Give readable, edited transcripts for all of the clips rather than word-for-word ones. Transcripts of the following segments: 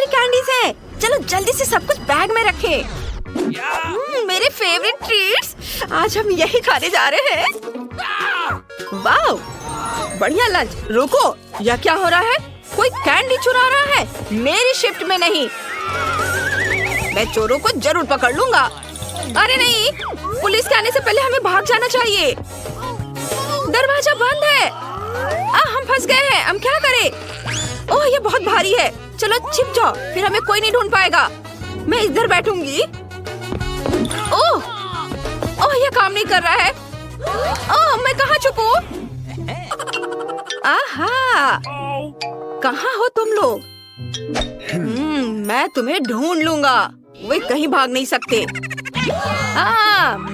सारी कैंडीज हैं। चलो जल्दी से सब कुछ बैग में रखें। मेरे फेवरेट ट्रीट्स, आज हम यही खाने जा रहे हैं। वाह, बढ़िया लंच। रुको, यह क्या हो रहा है? कोई कैंडी चुरा रहा है। मेरी शिफ्ट में नहीं। मैं चोरों को जरूर पकड़ लूंगा। अरे नहीं, पुलिस के आने से पहले हमें भाग जाना चाहिए। दरवाजा बंद है। हम फंस गए हैं। हम क्या करें? ओह, ये बहुत भारी है। चलो छिप जाओ, फिर हमें कोई नहीं ढूंढ पाएगा। मैं इधर बैठूंगी। ओह, ये काम नहीं कर रहा है। ओह, मैं कहाँ छुपूं? आहा, कहाँ हो तुम लोग? मैं तुम्हें ढूंढ लूंगा। वे कहीं भाग नहीं सकते।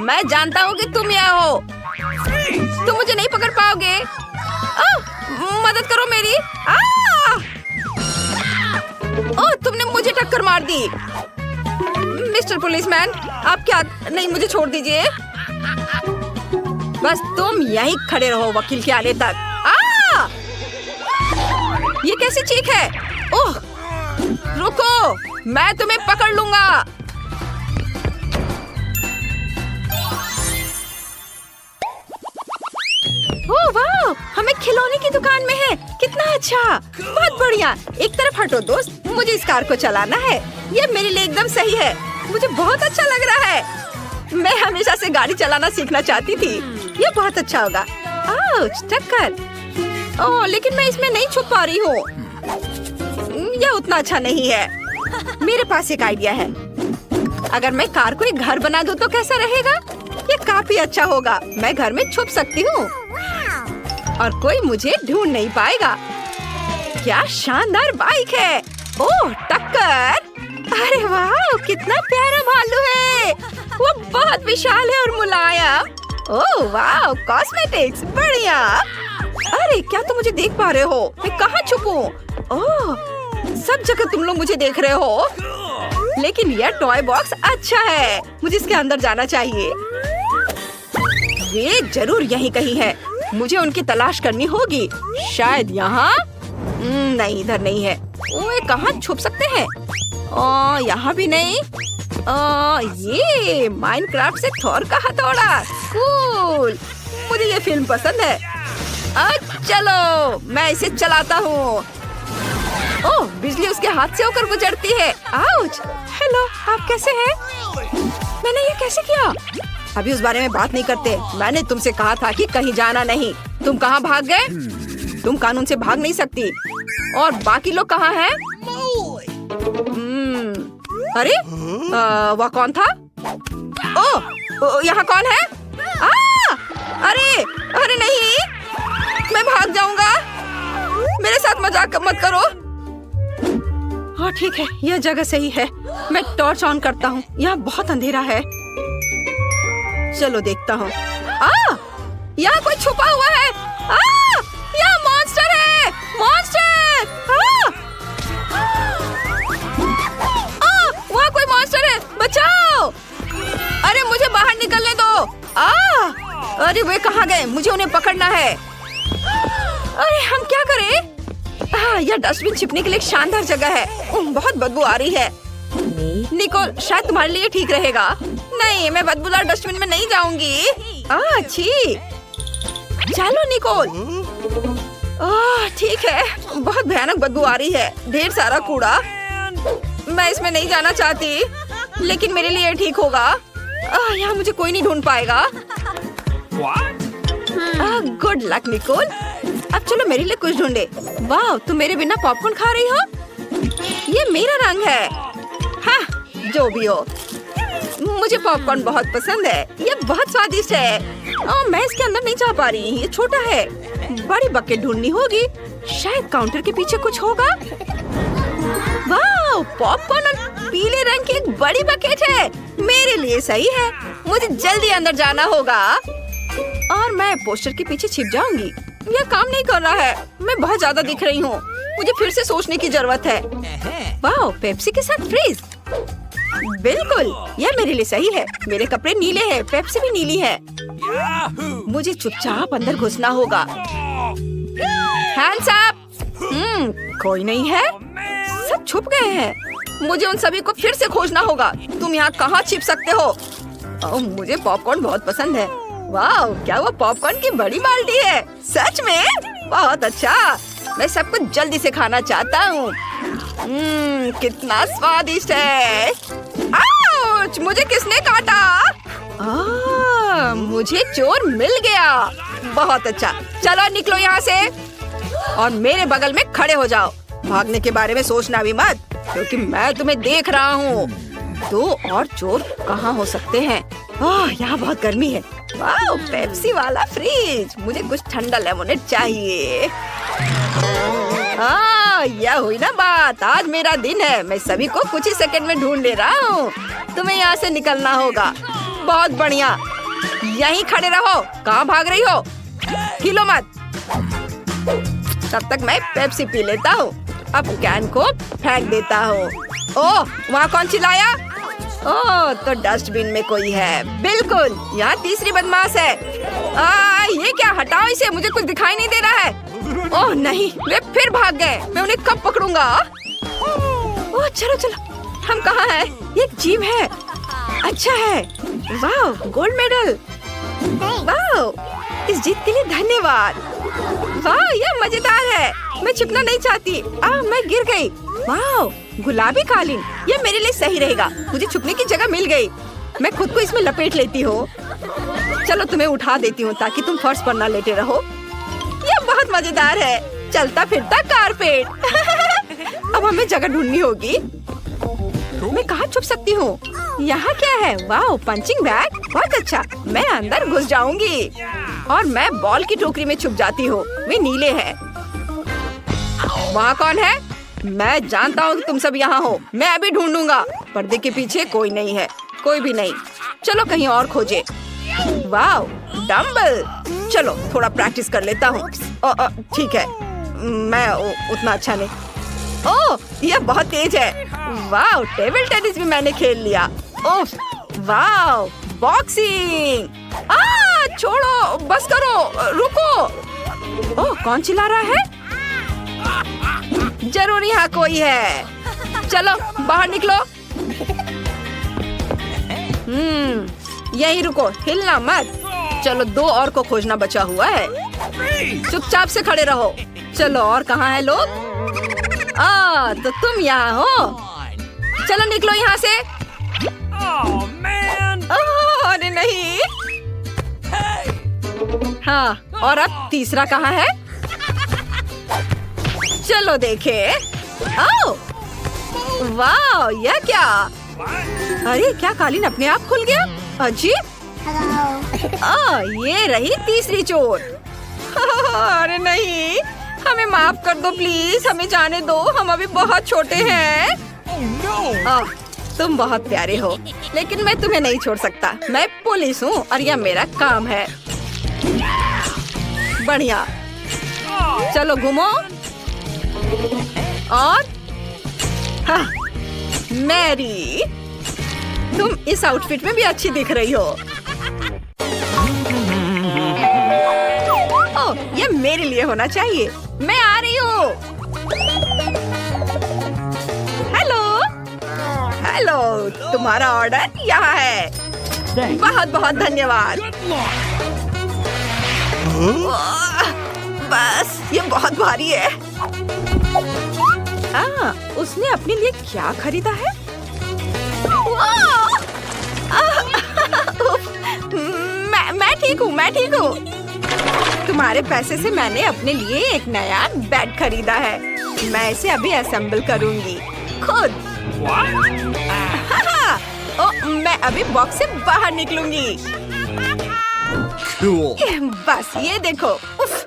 मैं जानता हूँ कि तुम यहाँ हो। तुम मुझे नहीं पकड़ पाओगे। मदद करो मेरी। ओह, तुमने मुझे टक्कर मार दी। मिस्टर पुलिसमैन, आप क्या? नहीं, मुझे छोड़ दीजिए। बस तुम यहीं खड़े रहो वकील के आने तक। ये कैसी चीख है? ओह, रुको, मैं तुम्हें पकड़ लूंगा। ओह वाह, हमें खिलौने की दुकान में है। कितना अच्छा, बहुत बढ़िया। एक तरफ हटो दोस्त, मुझे इस कार को चलाना है। ये मेरे लिए एकदम सही है। मुझे बहुत अच्छा लग रहा है। मैं हमेशा से गाड़ी चलाना सीखना चाहती थी। ये बहुत अच्छा होगा। आउच, टक्कर। ओह, लेकिन मैं इसमें नहीं छुप पा रही हूँ। यह उतना अच्छा नहीं है। मेरे पास एक आइडिया है। अगर मैं कार को एक घर बना दूँ तो कैसा रहेगा? ये काफी अच्छा होगा। मैं घर में छुप सकती हूँ और कोई मुझे ढूंढ नहीं पाएगा। क्या शानदार बाइक है। ओह, टक्कर। अरे वाह, कितना प्यारा भालू है। वो बहुत विशाल है और मुलायम। ओह वाह, कॉस्मेटिक्स, बढ़िया। अरे क्या तुम मुझे देख पा रहे हो? मैं कहाँ छुपूं? ओह, सब जगह तुम लोग मुझे देख रहे हो। लेकिन यह टॉय बॉक्स अच्छा है। मुझे इसके अंदर जाना चाहिए। वे जरूर यहीं कहीं है। मुझे उनकी तलाश करनी होगी। शायद यहाँ। नहीं, इधर नहीं है। ओए, कहाँ छुप सकते हैं? यहाँ भी नहीं। ये माइनक्राफ्ट से थोर का हथौड़ा। कूल, मुझे ये फिल्म पसंद है। चलो, मैं इसे चलाता हूँ। ओह, बिजली उसके हाथ से होकर गुजरती है। आउच। हेलो, आप कैसे हैं? मैंने ये कैसे किया? अभी उस बारे में बात नहीं करते। मैंने तुमसे कहा था कि कहीं जाना नहीं। तुम कहाँ भाग गए? तुम कानून से भाग नहीं सकती। और बाकी लोग कहाँ हैं? अरे, वह कौन था? ओह, यहाँ कौन है? अरे नहीं, मैं भाग जाऊंगा। मेरे साथ मजाक मत करो। हाँ ठीक है, यह जगह सही है। मैं टॉर्च ऑन करता हूँ। यहाँ बहुत अंधेरा है। चलो देखता हूँ। यहाँ कोई छुपा हुआ है। यहाँ मॉन्स्टर है। मॉन्स्टर! वहाँ कोई मॉन्स्टर है। बचाओ! अरे मुझे बाहर निकलने दो। अरे वे कहाँ गए? मुझे उन्हें पकड़ना है। अरे हम क्या करें? यह डस्टबिन छिपने के लिए एक शानदार जगह है। बहुत बदबू आ रही है। निकोल, शायद तुम्हारे लिए ठीक रहेगा। नहीं, मैं बदबूदार डस्टबिन में नहीं जाऊंगी। अच्छी। चलो निकोल। ठीक है, बहुत भयानक बदबू आ रही है। ढेर सारा कूड़ा। मैं इसमें नहीं जाना चाहती, लेकिन मेरे लिए ठीक होगा। यहाँ मुझे कोई नहीं ढूंढ पाएगा। Good luck Nicole. अब चलो मेरे लिए कुछ ढूंढे। वाह, तुम मेरे बिना पॉपकॉर्न खा रही हो? ये मेरा रंग है। हाँ, जो भी हो, मुझे पॉपकॉर्न बहुत पसंद है। ये बहुत स्वादिष्ट है। मैं इसके अंदर नहीं जा पा रही। ये छोटा है। बड़ी बकेट ढूंढनी होगी। शायद काउंटर के पीछे कुछ होगा। वाह, पॉपकॉर्न और पीले रंग की एक बड़ी बकेट है। मेरे लिए सही है। मुझे जल्दी अंदर जाना होगा और मैं पोस्टर के पीछे छिप जाऊंगी। यह काम नहीं कर रहा है। मैं बहुत ज्यादा दिख रही हूँ। मुझे फिर से सोचने की जरूरत है। वाह, पेप्सी के साथ फ्रीज। बिल्कुल, यह मेरे लिए सही है। मेरे कपड़े नीले हैं, पेप्सी भी नीली है। मुझे चुपचाप अंदर घुसना होगा। Hands up. कोई नहीं है। सब छुप गए हैं। मुझे उन सभी को फिर से खोजना होगा। तुम यहाँ कहाँ छिप सकते हो? ओह, मुझे पॉपकॉर्न बहुत पसंद है। वाह, क्या वो पॉपकॉर्न की बड़ी बाल्टी है? सच में? बहुत अच्छा। मैं सब कुछ जल्दी से खाना चाहता हूँ। कितना स्वादिष्ट है। आउच! मुझे किसने काटा? मुझे चोर मिल गया। बहुत अच्छा, चलो निकलो यहाँ से और मेरे बगल में खड़े हो जाओ। भागने के बारे में सोचना भी मत, क्योंकि मैं तुम्हें देख रहा हूँ। 2 और चोर कहाँ हो सकते हैं? यहाँ बहुत गर्मी है। वाह, पेप्सी वाला फ्रिज। मुझे कुछ ठंडा लेमोनेड चाहिए। यह हुई ना बात। आज मेरा दिन है। मैं सभी को कुछ ही सेकंड में ढूंढ ले रहा हूँ। तुम्हें यहाँ से निकलना होगा। बहुत बढ़िया, यहीं खड़े रहो। कहाँ भाग रही हो? हिलो मत। तब तक मैं पेप्सी पी लेता हूँ। अब कैन को फेंक देता हूँ। ओह, वहाँ कौन चिल्लाया? ओह, तो डस्टबिन में कोई है। बिल्कुल, यहाँ तीसरी बदमाश है। ये क्या? हटाओ इसे, मुझे कुछ दिखाई नहीं दे रहा है। ओह नहीं, वे फिर भाग गए। मैं उन्हें कब पकड़ूंगा? ओह, चलो चलो, हम कहाँ हैं? ये एक जीप है। अच्छा है। वाह, गोल्ड मेडल। वाह, इस जीत के लिए धन्यवाद। वाह, यह मजेदार है। मैं छिपना नहीं चाहती। मैं गिर गई। वाह, गुलाबी कालीन, यह मेरे लिए सही रहेगा। मुझे छुपने की जगह मिल गई। मैं खुद को इसमें लपेट लेती हूँ। चलो तुम्हें उठा देती हूँ ताकि तुम फर्श पर ना लेटे रहो। यह बहुत मजेदार है। चलता फिरता कारपेट। अब हमें जगह ढूंढनी होगी। मैं कहाँ छुप सकती हूँ? यहाँ क्या है? वाह, पंचिंग बैग। बहुत अच्छा, मैं अंदर घुस जाऊंगी और मैं बॉल की टोकरी में छुप जाती हूँ। वे नीले हैं। वहाँ कौन है? मैं जानता हूँ कि तुम सब यहाँ हो। मैं अभी ढूंढूंगा। पर्दे के पीछे कोई नहीं है। कोई भी नहीं। चलो कहीं और खोजे। वाह, डम्बल। चलो थोड़ा प्रैक्टिस कर लेता हूँ। ठीक है, मैं उतना अच्छा नहीं। ओह, यह बहुत तेज है। वाह, टेबल टेनिस भी मैंने खेल लिया। ओह, वाह, बॉक्सिंग। छोड़ो, बस करो, रुको। ओह, कौन चिल्ला रहा है? जरूर यहाँ कोई है। चलो बाहर निकलो। यहीं रुको, हिलना मत। चलो 2 और को खोजना बचा हुआ है। चुपचाप से खड़े रहो। चलो, और कहाँ है लोग? तो तुम यहाँ हो। चलो निकलो यहाँ से। अरे नहीं। हाँ, और अब तीसरा कहाँ है? चलो देखे। वाह, यह क्या? अरे क्या कालीन अपने आप खुल गया? अजीब। ये रही तीसरी चोर। अरे नहीं, हमें माफ कर दो प्लीज। हमें जाने दो, हम अभी बहुत छोटे हैं। तुम बहुत प्यारे हो, लेकिन मैं तुम्हें नहीं छोड़ सकता। मैं पुलिस हूँ और यह मेरा काम है। बढ़िया, चलो घूमो। और मैरी, तुम इस आउटफिट में भी अच्छी दिख रही हो। ओह, ये मेरे लिए होना चाहिए। मैं आ रही हूँ। हेलो हेलो, तुम्हारा ऑर्डर यहाँ है। बहुत बहुत धन्यवाद। बस, ये बहुत भारी है। उसने अपने लिए क्या खरीदा है? मैं ठीक हूँ, मैं ठीक हूँ। तुम्हारे पैसे से मैंने अपने लिए एक नया बेड खरीदा है। मैं इसे अभी असेंबल करूँगी खुद। मैं अभी बॉक्स से बाहर निकलूंगी। बस ये देखो। उफ।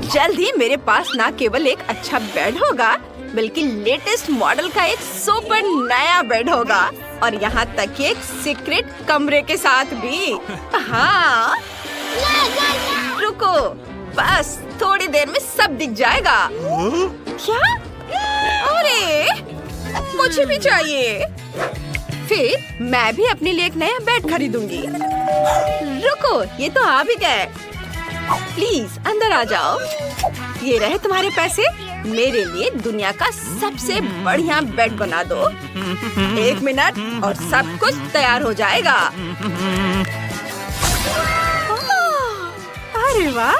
जल्द ही मेरे पास ना केवल एक अच्छा बेड होगा, बल्कि लेटेस्ट मॉडल का एक सुपर नया बेड होगा, और यहाँ तक कि एक सीक्रेट कमरे के साथ भी। हाँ, रुको, बस थोड़ी देर में सब दिख जाएगा। क्या? अरे, मुझे भी चाहिए। फिर मैं भी अपने लिए एक नया बेड खरीदूंगी। रुको, ये तो आ भी गए। प्लीज अंदर आ जाओ। ये रहे तुम्हारे पैसे। मेरे लिए दुनिया का सबसे बढ़िया बेड बना दो। 1 मिनट और सब कुछ तैयार हो जाएगा। अरे वाह,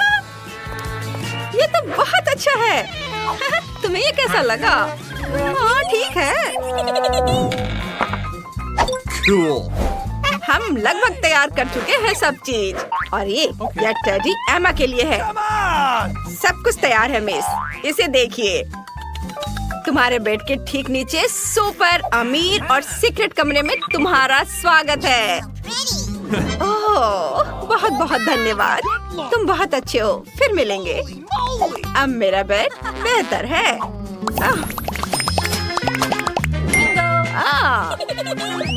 ये तो बहुत अच्छा है। तुम्हें ये कैसा लगा? हाँ ठीक है। हम लगभग तैयार कर चुके हैं सब चीज। और ये टेडी एमा के लिए है। सब कुछ तैयार है मिस, इसे देखिए। तुम्हारे बेड के ठीक नीचे सुपर अमीर और सीक्रेट कमरे में तुम्हारा स्वागत है। ओह, बहुत बहुत धन्यवाद, तुम बहुत अच्छे हो। फिर मिलेंगे। अब मेरा बेड बेहतर है।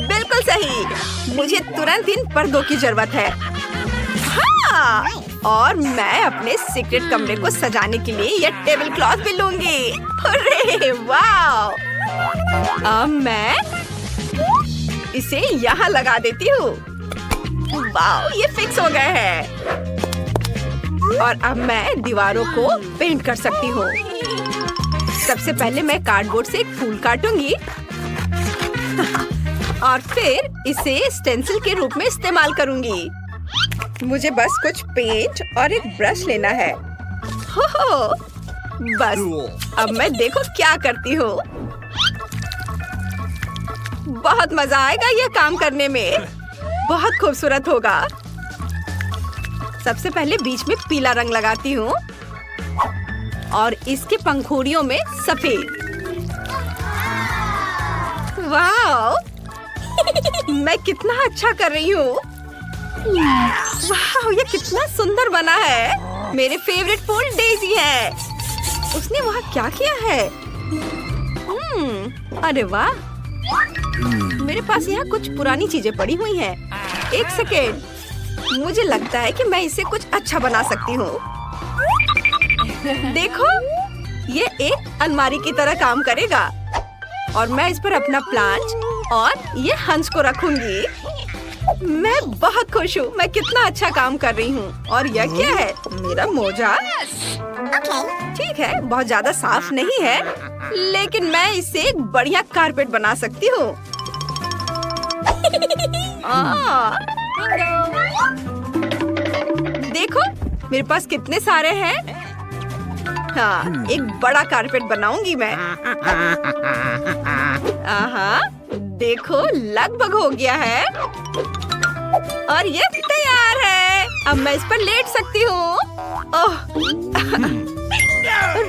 बिल्कुल सही, मुझे तुरंत इन पर्दों की जरूरत है। हाँ, और मैं अपने सीक्रेट कमरे को सजाने के लिए ये टेबल क्लॉथ भी लूंगी। अरे वाह! अब मैं इसे यहाँ लगा देती हूँ। वाह, ये फिक्स हो गए हैं। और अब मैं दीवारों को पेंट कर सकती हूँ। सबसे पहले मैं कार्डबोर्ड से एक फूल काटूंगी और फिर इसे स्टेंसिल के रूप में इस्तेमाल करूंगी। मुझे बस कुछ पेंट और एक ब्रश लेना है। हो, बस अब मैं देखो क्या करती हूँ। बहुत मजा आएगा ये काम करने में, बहुत खूबसूरत होगा। सबसे पहले बीच में पीला रंग लगाती हूँ और इसके पंखुड़ियों में सफेद। वाह, मैं कितना अच्छा कर रही हूँ। वाह, ये कितना सुंदर बना है। मेरे फेवरेट फूल डेजी है। उसने वहाँ क्या किया है? अरे वाह, मेरे पास यहाँ कुछ पुरानी चीजें पड़ी हुई हैं। एक सेकेंड, मुझे लगता है कि मैं इसे कुछ अच्छा बना सकती हूँ। देखो, ये एक अलमारी की तरह काम करेगा। और मैं इस पर अपना प्लांट और ये हंस को रखूंगी। मैं बहुत खुश हूँ। मैं कितना अच्छा काम कर रही हूँ। और यह क्या है? मेरा मोजा। ठीक है, बहुत ज्यादा साफ नहीं है, लेकिन मैं इससे एक बढ़िया कारपेट बना सकती हूँ। देखो, मेरे पास कितने सारे हैं। हाँ, एक बड़ा कारपेट बनाऊंगी मैं। आहा, देखो लगभग हो गया है और ये तैयार है। अब मैं इस पर लेट सकती हूँ। ओह,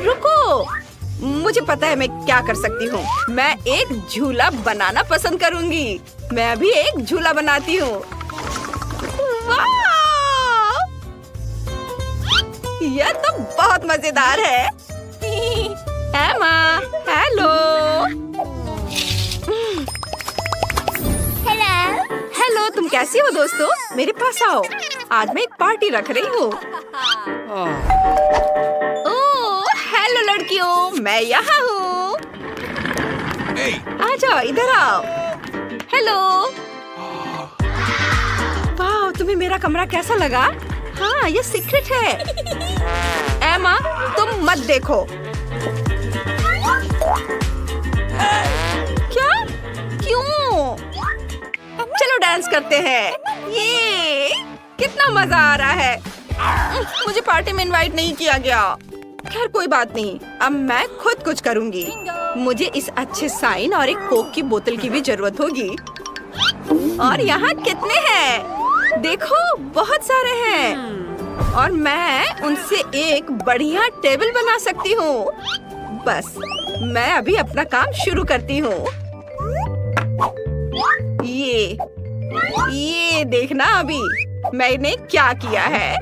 रुको, मुझे पता है मैं क्या कर सकती हूँ। मैं एक झूला बनाना पसंद करूँगी। मैं अभी एक झूला बनाती हूँ। यह तो बहुत मजेदार है। एमा, हेलो। हेलो, तुम कैसी हो दोस्तों? मेरे पास आओ, आज मैं एक पार्टी रख रही हूँ। ओह, हेलो लड़कियों, मैं यहाँ हूँ। आ जाओ, इधर आओ। हेलो। वाह, तुम्हें मेरा कमरा कैसा लगा? हाँ, ये सीक्रेट है। एमा, तुम मत देखो। क्या? क्यों? चलो डांस करते हैं। ये कितना मजा आ रहा है। मुझे पार्टी में इनवाइट नहीं किया गया। खैर कोई बात नहीं, अब मैं खुद कुछ करूंगी। मुझे इस अच्छे साइन और एक कोक की बोतल की भी जरूरत होगी। और यहाँ कितने हैं? देखो, बहुत सारे हैं। और मैं उनसे एक बढ़िया टेबल बना सकती हूँ। बस मैं अभी अपना काम शुरू करती हूँ। ये देखना अभी मैंने क्या किया है।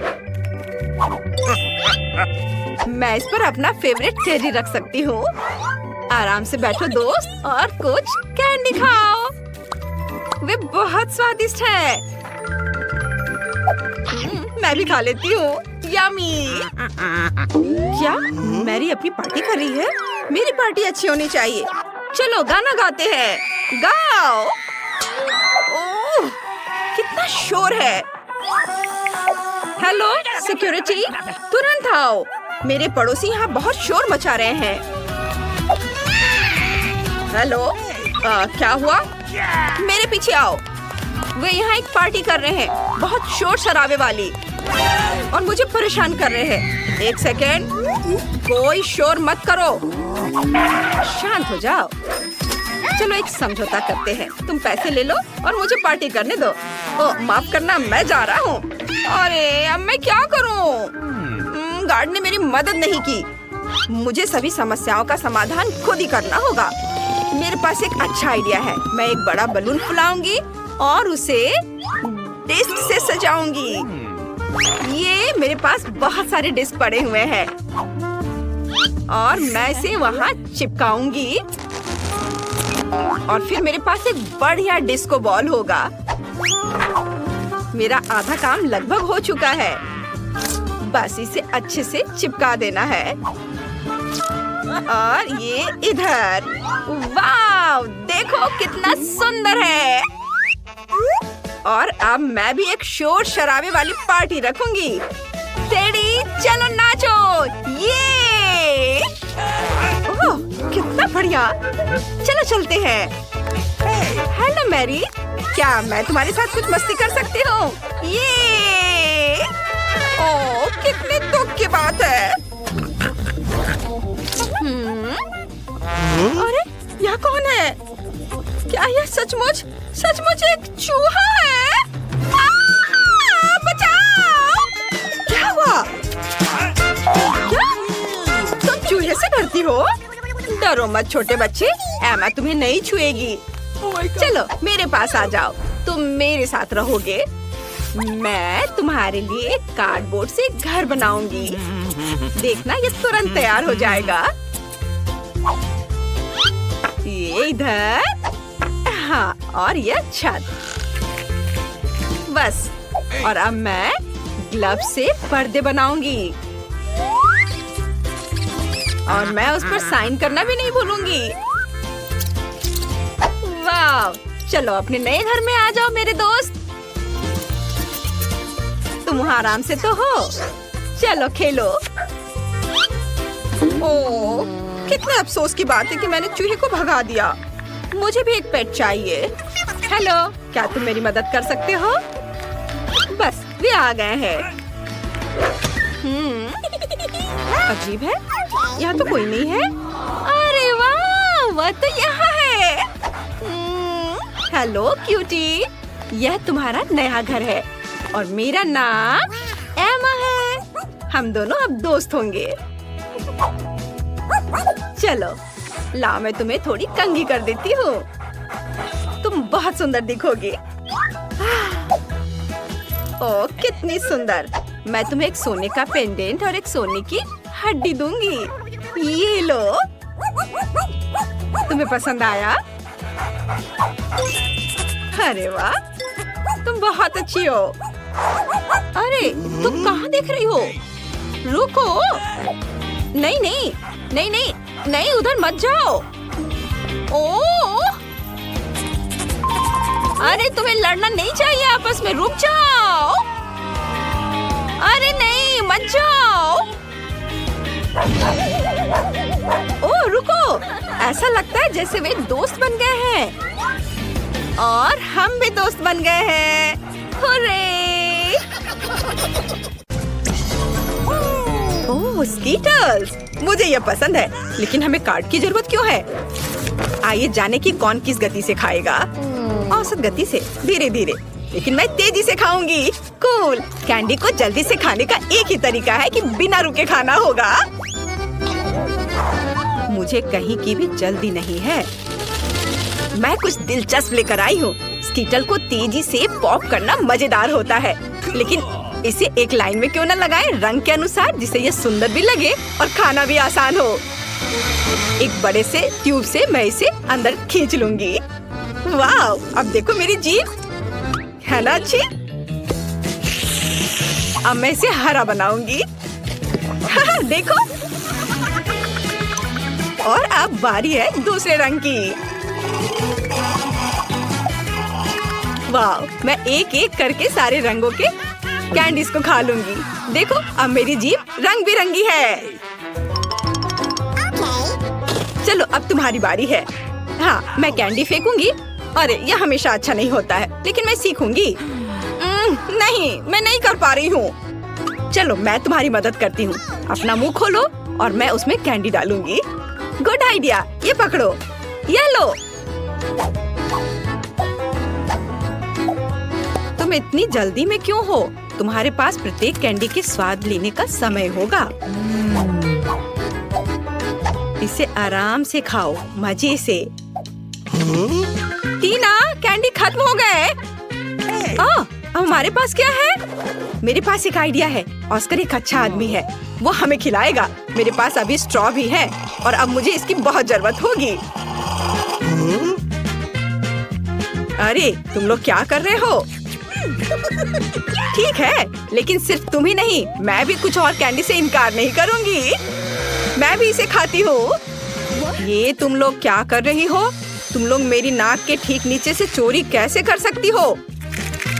मैं इस पर अपना फेवरेट टेडी रख सकती हूँ। आराम से बैठो दोस्त और कुछ कैंडी खाओ। वे बहुत स्वादिष्ट है। मैं भी खा लेती हूँ। यम्मी। क्या मैरी अपनी पार्टी कर रही है? मेरी पार्टी अच्छी होनी चाहिए। चलो गाना गाते हैं। गाओ। ओह, कितना शोर है। हेलो सिक्योरिटी, तुरंत आओ। मेरे पड़ोसी यहाँ बहुत शोर मचा रहे हैं। हेलो, क्या हुआ? मेरे पीछे आओ। वे यहाँ एक पार्टी कर रहे हैं, बहुत शोर शराबे वाली, और मुझे परेशान कर रहे हैं। एक सेकेंड, कोई शोर मत करो, शांत हो जाओ। चलो एक समझौता करते हैं, तुम पैसे ले लो और मुझे पार्टी करने दो। माफ करना, मैं जा रहा हूँ। अरे अब मैं क्या करूँ? गार्ड ने मेरी मदद नहीं की। मुझे सभी समस्याओं का समाधान खुद ही करना होगा। मेरे पास एक अच्छा आइडिया है। मैं एक बड़ा बलून फुलाऊंगी और उसे डिस्क से सजाऊंगी। ये मेरे पास बहुत सारे डिस्क पड़े हुए हैं और मैं इसे वहाँ चिपकाऊंगी और फिर मेरे पास एक बढ़िया डिस्को बॉल होगा। मेरा आधा काम लगभग हो चुका है, बस इसे अच्छे से चिपका देना है। और ये इधर। वाव, देखो कितना सुंदर है। और अब मैं भी एक शोर शराबे वाली पार्टी रखूंगी। टेडी, चलो नाचो। ये ओह, कितना बढ़िया। चलो चलते हैं। हेलो मैरी, क्या मैं तुम्हारे साथ कुछ मस्ती कर सकती हूँ? ये ओह, कितने दुख की बात है। अरे यहाँ कौन है? क्या यह सचमुच एक चूहा है? बचाओ! क्या हुआ? क्या तुम चूहे से डरती हो? डरो मत छोटे बच्चे, एमा तुम्हें नहीं छुएगी। चलो मेरे पास आ जाओ, तुम मेरे साथ रहोगे। मैं तुम्हारे लिए कार्डबोर्ड से घर बनाऊंगी। देखना, ये तुरंत तैयार हो जाएगा। ये इधर, हाँ, और ये छत। बस, और अब मैं ग्लव से पर्दे बनाऊंगी और मैं उस पर साइन करना भी नहीं भूलूंगी। वाव, चलो अपने नए घर में आ जाओ मेरे दोस्त। तुम वहाँ आराम से तो हो, चलो खेलो। ओह, कितने अफसोस की बात है कि मैंने चूहे को भगा दिया। मुझे भी एक पेट चाहिए। हेलो, क्या तुम मेरी मदद कर सकते हो? बस, वे आ गए हैं। अजीब है, यहाँ तो कोई नहीं है। अरे वाह, वह तो यहाँ है। हेलो क्यूटी, यह तुम्हारा नया घर है और मेरा नाम एमा है। हम दोनों अब दोस्त होंगे। चलो लाओ, मैं तुम्हें थोड़ी कंघी कर देती हूँ। तुम बहुत सुंदर दिखोगी। ओह, कितनी सुंदर। मैं तुम्हें एक सोने का पेंडेंट और एक सोने की हड्डी दूंगी। ये लो। तुम्हें पसंद आया? अरे वाह, तुम बहुत अच्छी हो। अरे तुम कहाँ देख रही हो? रुको, नहीं नहीं नहीं नहीं नहीं, उधर मत जाओ। ओह, अरे तुम्हें लड़ना नहीं चाहिए आपस में, रुक जाओ। अरे नहीं, मत जाओ। ओह रुको, ऐसा लगता है जैसे वे दोस्त बन गए हैं और हम भी दोस्त बन गए हैं। हुर्रे! ओह स्कीटर्स, मुझे ये पसंद है, लेकिन हमें कार्ड की जरूरत क्यों है? आइए जाने कि कौन किस गति से खाएगा। औसत गति से, धीरे धीरे, लेकिन मैं तेजी से खाऊंगी। कूल। कैंडी को जल्दी से खाने का एक ही तरीका है कि बिना रुके खाना होगा। मुझे कहीं की भी जल्दी नहीं है। मैं कुछ दिलचस्प लेकर आई हूँ। स्कीटल को तेजी से पॉप करना मजेदार होता है, लेकिन इसे एक लाइन में क्यों न लगाएं, रंग के अनुसार, जिससे ये सुंदर भी लगे और खाना भी आसान हो। एक बड़े से ट्यूब से मैं इसे अंदर खींच लूंगी। वाह, अब देखो मेरी जीभ, है ना अच्छी? अब मैं इसे हरा बनाऊंगी। देखो। और अब बारी है दूसरे रंग की। वाह, मैं एक एक करके सारे रंगों के कैंडीज को खा लूंगी। देखो, अब मेरी जीभ रंग बिरंगी है। चलो अब तुम्हारी बारी है। हाँ, मैं कैंडी फेंकूंगी। अरे यह हमेशा अच्छा नहीं होता है, लेकिन मैं सीखूंगी। नहीं, मैं नहीं कर पा रही हूँ। चलो मैं तुम्हारी मदद करती हूँ। अपना मुंह खोलो और मैं उसमें कैंडी डालूंगी। गुड आइडिया, ये पकड़ो, ये लो। तुम इतनी जल्दी में क्यों हो? तुम्हारे पास प्रत्येक कैंडी के स्वाद लेने का समय होगा। इसे आराम से खाओ, मजे से। टीना, कैंडी खत्म हो गए। अब हमारे पास क्या है? मेरे पास एक आइडिया है। ऑस्कर एक अच्छा आदमी है, वो हमें खिलाएगा। मेरे पास अभी स्ट्रॉ भी है और अब मुझे इसकी बहुत जरूरत होगी। अरे तुम लोग क्या कर रहे हो? ठीक है, लेकिन सिर्फ तुम ही नहीं, मैं भी कुछ और कैंडी से इनकार नहीं करूंगी। मैं भी इसे खाती हूँ। ये तुम लोग क्या कर रही हो? तुम लोग मेरी नाक के ठीक नीचे से चोरी कैसे कर सकती हो?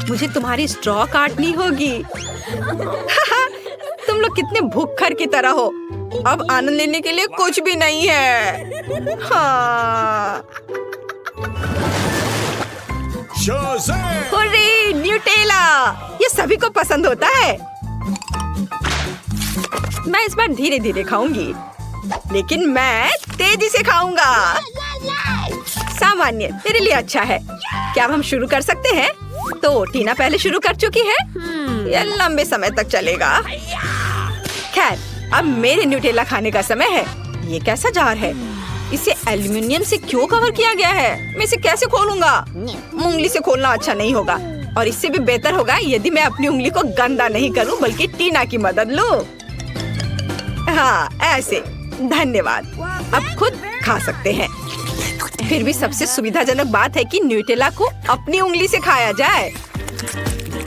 मुझे तुम्हारी स्ट्रॉ काटनी होगी। तुम लोग कितने भूखर की तरह हो। अब आनंद लेने के लिए कुछ भी नहीं है। हाँ। Hurray, Nutella! ये सभी को पसंद होता है। मैं इस बार धीरे धीरे खाऊंगी, लेकिन मैं तेजी से खाऊंगा। सामान्य मेरे लिए अच्छा है। क्या अब हम शुरू कर सकते हैं? तो टीना पहले शुरू कर चुकी है। यह लंबे समय तक चलेगा। खैर, अब मेरे न्यूटेला खाने का समय है। ये कैसा जार है? इसे एल्युमिनियम से क्यों कवर किया गया है? मैं इसे कैसे खोलूंगा? उंगली से खोलना अच्छा नहीं होगा, और इससे भी बेहतर होगा यदि मैं अपनी उंगली को गंदा नहीं करूं, बल्कि टीना की मदद लूं। हाँ, ऐसे। धन्यवाद। अब खुद खा सकते हैं। फिर भी सबसे सुविधाजनक बात है कि न्यूटेला को अपनी उंगली से खाया जाए।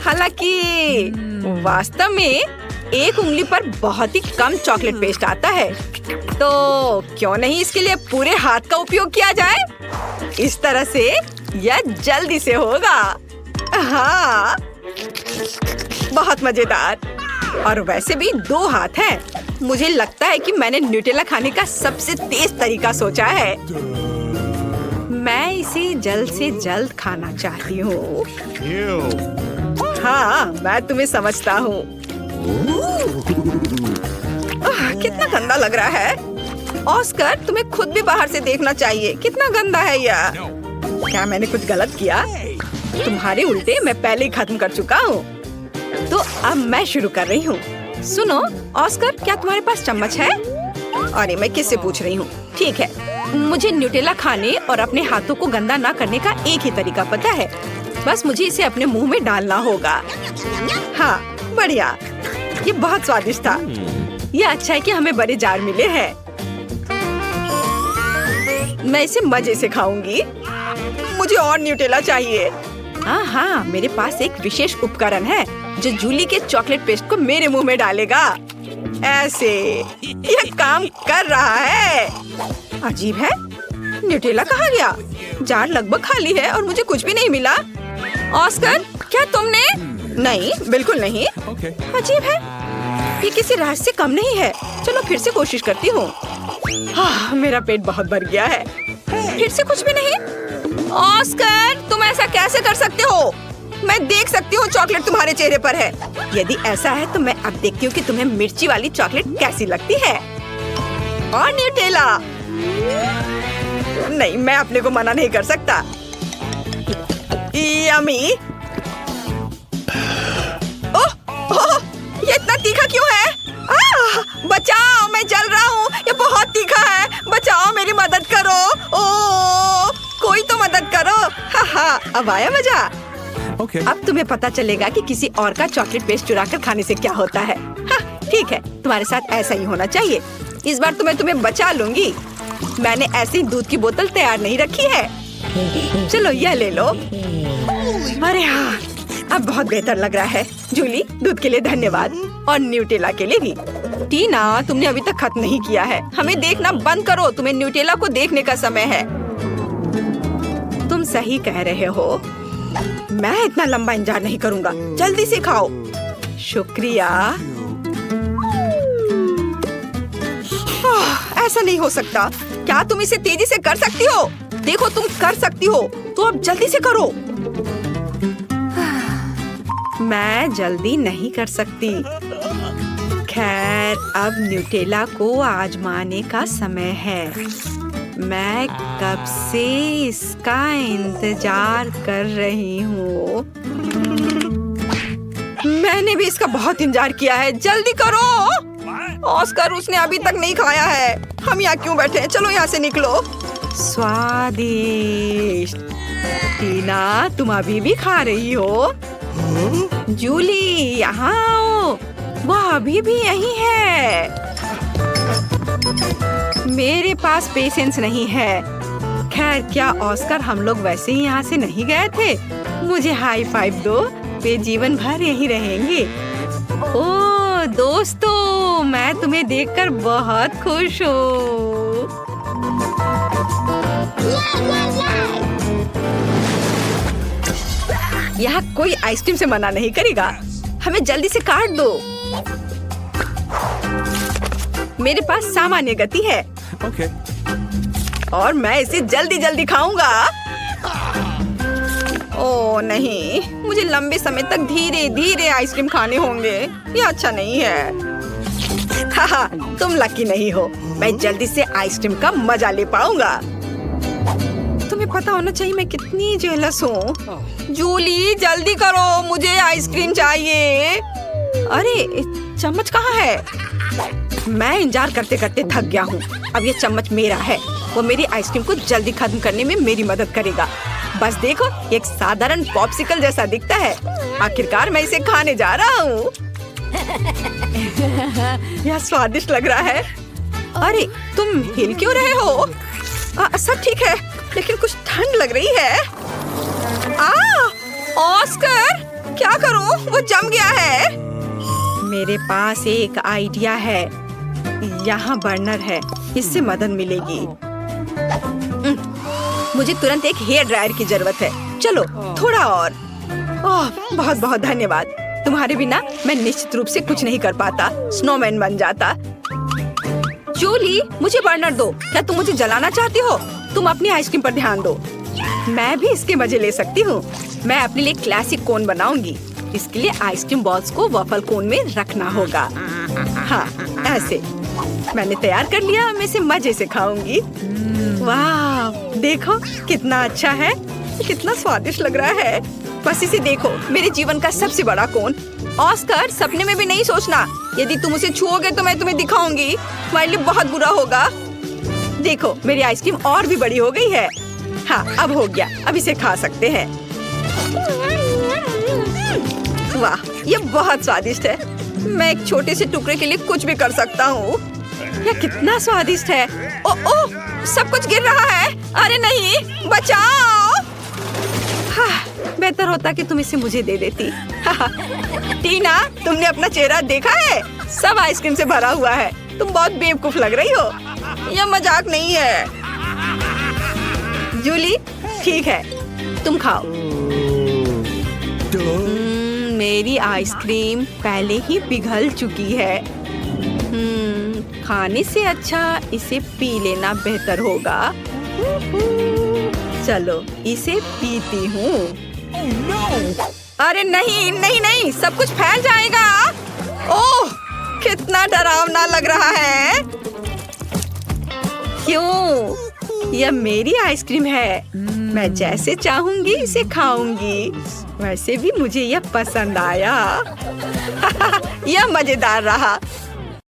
हालांकि वास्तव में एक उंगली पर बहुत ही कम चॉकलेट पेस्ट आता है, तो क्यों नहीं इसके लिए पूरे हाथ का उपयोग किया जाए? इस तरह से यह जल्दी से होगा। हाँ, बहुत मजेदार। और वैसे भी 2 हाथ हैं। मुझे लगता है कि मैंने न्यूटेला खाने का सबसे तेज तरीका सोचा है। मैं इसे जल्द से जल्द खाना चाहती हूँ। हाँ, मैं तुम्हें समझता हूँ। कितना गंदा लग रहा है। ऑस्कर, तुम्हें खुद भी बाहर से देखना चाहिए। कितना गंदा है यह। क्या मैंने कुछ गलत किया? तुम्हारे उल्टे मैं पहले ही खत्म कर चुका हूँ। तो अब मैं शुरू कर रही हूँ। सुनो ऑस्कर, क्या तुम्हारे पास चम्मच है? अरे मैं किससे पूछ रही हूँ? ठीक है, मुझे न्यूटेला खाने और अपने हाथों को गंदा ना करने का एक ही तरीका पता है। बस मुझे इसे अपने मुंह में डालना होगा। हाँ, बढ़िया। ये बहुत स्वादिष्ट था। ये अच्छा है कि हमें बड़े जार मिले हैं। मैं इसे मजे से खाऊंगी। मुझे और न्यूटेला चाहिए। हाँ, मेरे पास एक विशेष उपकरण है जो जूली के चॉकलेट पेस्ट को मेरे मुंह में डालेगा। ऐसे यह काम कर रहा है। अजीब है, न्यूटेला कहाँ गया? जार लगभग खाली है और मुझे कुछ भी नहीं मिला। ऑस्कर, क्या तुमने? नहीं, बिल्कुल नहीं। अजीब है, ये किसी राज से कम नहीं है। चलो फिर से कोशिश करती हूँ। हाँ, मेरा पेट बहुत भर गया है। फिर से कुछ भी नहीं। ऑस्कर, तुम ऐसा कैसे कर सकते हो? मैं देख सकती हूँ चॉकलेट तुम्हारे चेहरे पर है। यदि ऐसा है तो मैं अब देखती हूँ कि तुम्हें मिर्ची वाली चॉकलेट कैसी लगती है। और न्यूटेला? नहीं, मैं अपने को मना नहीं कर सकता। यम्मी। ओह, ये इतना तीखा क्यों है? बचाओ, मैं जल रहा हूँ। ये बहुत तीखा है। बचाओ, मेरी मदद करो। ओह, कोई तो मदद करो। हाँ, अब आया मजा। अब तुम्हें पता चलेगा कि किसी और का चॉकलेट पेस्ट चुराकर खाने से क्या होता है। हाँ, ठीक है, तुम्हारे साथ ऐसा ही होना चाहिए। इस बार तो मैं तुम्हें बचा लूंगी। मैंने ऐसी दूध की बोतल तैयार नहीं रखी है। चलो यह ले लो। अरे हाँ, अब बहुत बेहतर लग रहा है। जूली, दूध के लिए धन्यवाद, और न्यूटेला के लिए भी। टीना, तुमने अभी तक खत्म नहीं किया है। हमें देखना बंद करो। तुम्हें न्यूटेला को देखने का समय है। तुम सही कह रहे हो। मैं इतना लंबा इंतजार नहीं करूंगा। जल्दी से खाओ। शुक्रिया। ऐसा नहीं हो सकता। क्या क्या तुम इसे तेजी से कर सकती हो? देखो तुम कर सकती हो, तो अब जल्दी से करो। मैं जल्दी नहीं कर सकती। खैर, अब न्यूटेला को आजमाने का समय है। मैं कब से इसका इंतजार कर रही हूँ। मैंने भी इसका बहुत इंतजार किया है। जल्दी करो। ऑस्कर, उसने अभी तक नहीं खाया है। हम यहाँ क्यों बैठे हैं? चलो यहाँ से निकलो। स्वादिष्ट। टीना, तुम अभी भी खा रही हो? जूली, यहाँ आओ। वह अभी भी यहीं है। मेरे पास पेशेंस नहीं है। खैर, क्या ऑस्कर, हम लोग वैसे ही यहाँ से नहीं गए थे? मुझे हाई फाइव दो। वे जीवन भर यहीं रहेंगे। ओह दोस्तों, मैं तुम्हें देखकर बहुत खुश हूँ। यहाँ कोई आइसक्रीम से मना नहीं करेगा। हमें जल्दी से काट दो। मेरे पास सामान्य गति है। Okay. और मैं इसे जल्दी जल्दी खाऊंगा। ओह नहीं, मुझे लंबे समय तक धीरे धीरे आइसक्रीम खाने होंगे। ये अच्छा नहीं है। हाँ, तुम लकी नहीं हो। मैं जल्दी से आइसक्रीम का मजा ले पाऊंगा। तुम्हें पता होना चाहिए मैं कितनी जेलस हूँ। जूली, जल्दी करो, मुझे आइसक्रीम चाहिए। अरे चम्मच कहाँ है? मैं इंतजार करते करते थक गया हूँ। अब ये चम्मच मेरा है। वो मेरी आइसक्रीम को जल्दी खत्म करने में मेरी मदद करेगा। बस देखो, एक साधारण पॉप्सिकल जैसा दिखता है। आखिरकार मैं इसे खाने जा रहा हूँ। यह स्वादिष्ट लग रहा है। अरे तुम हिल क्यों रहे हो? सब ठीक है, लेकिन कुछ ठंड लग रही है। ऑस्कर, क्या करूं? वो जम गया है। मेरे पास एक आइडिया है। यहाँ बर्नर है, इससे मदद मिलेगी। मुझे तुरंत एक हेयर ड्रायर की जरूरत है। चलो थोड़ा और। बहुत बहुत धन्यवाद। तुम्हारे बिना मैं निश्चित रूप से कुछ नहीं कर पाता। स्नोमैन बन जाता। जूली, मुझे बर्नर दो। क्या तुम मुझे जलाना चाहती हो? तुम अपनी आइसक्रीम पर ध्यान दो। मैं भी इसके मजे ले सकती हूँ। मैं अपने लिए क्लासिक कोन बनाऊंगी। इसके लिए आइसक्रीम बॉल्स को वफल कोन में रखना होगा। हाँ, ऐसे। मैंने तैयार कर लिया। मैं इसे मजे से खाऊंगी। वाह, देखो कितना अच्छा है। कितना स्वादिष्ट लग रहा है। बस इसे देखो, मेरे जीवन का सबसे बड़ा कोन। ऑस्कर, सपने में भी नहीं सोचना। यदि तुम उसे छुओगे तो मैं तुम्हें दिखाऊंगी। तुम्हारे लिए बहुत बुरा होगा। देखो, मेरी आइसक्रीम और भी बड़ी हो गई है। हाँ, अब हो गया। अब इसे खा सकते हैं। वाह, ये बहुत स्वादिष्ट है। मैं एक छोटे से टुकड़े के लिए कुछ भी कर सकता हूँ। यह कितना स्वादिष्ट है। ओह, सब कुछ गिर रहा है। अरे नहीं, बचाओ। हाँ, बेहतर होता कि तुम इसे मुझे दे देती। टीना, तुमने अपना चेहरा देखा है? सब आइसक्रीम से भरा हुआ है। तुम बहुत बेवकूफ लग रही हो। यह मजाक नहीं है। जूली, ठीक है, तुम खाओ। मेरी आइसक्रीम पहले ही पिघल चुकी है। खाने से अच्छा इसे पी लेना बेहतर होगा। चलो, इसे पीती हूँ। अरे नहीं नहीं नहीं, सब कुछ फैल जाएगा। ओह, कितना डरावना लग रहा है। क्यों? यह मेरी आइसक्रीम है। मैं जैसे चाहूंगी इसे खाऊंगी। वैसे भी मुझे यह पसंद आया। यह मजेदार रहा।